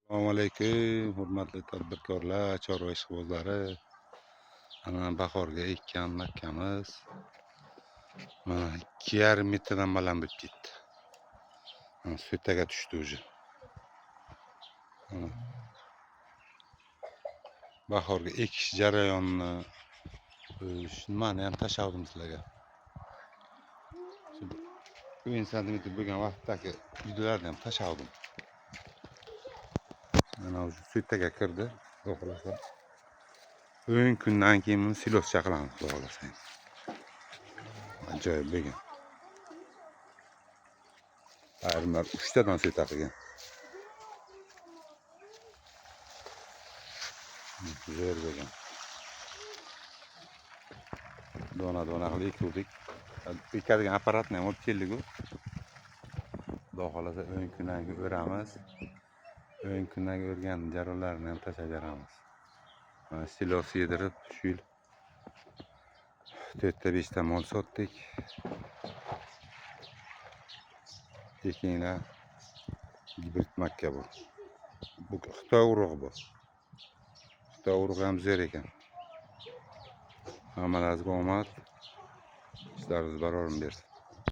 Assalomu alaykum, hurmatli tadbirkorlar, chorva ishqibozlari. Ana bahorga ekkan makkamiz mana 2,5 metrdan baland bo'lib ketdi. Mana so'taga tushdi уже. Bahorga ekish jarayonini nimani ham tashladim sizlarga. 10 santimetr bo'lgan vaqtdagi videolarni ham tashladim. Mana o'sha so'taga kirdi, xudo xolasa. 10 kundan keyin buni silosga qilamiz, xudo xolasa. Ajoyib bo'lgan. Ayrimlar 3 tadan so'ta qilgan. Zo'r bo'lgan. Dona qilib ekdik. Ekadigan apparatni ham olib keldik-ku. Xudo xolasa 10 kundan keyin o'ramiz. 10 kundan keyin o'rgan jarlarni ham tashlab beramiz. Mana silos yedirib, shu yil 4 ta 5 ta mol sotdik. Ekinglar gibrid makka bu. Bu Xitoy urug'i bu. Xitoy urug'i ham zo'r ekan. Hammalaringizga omad, ishlaringiz barobar bersin.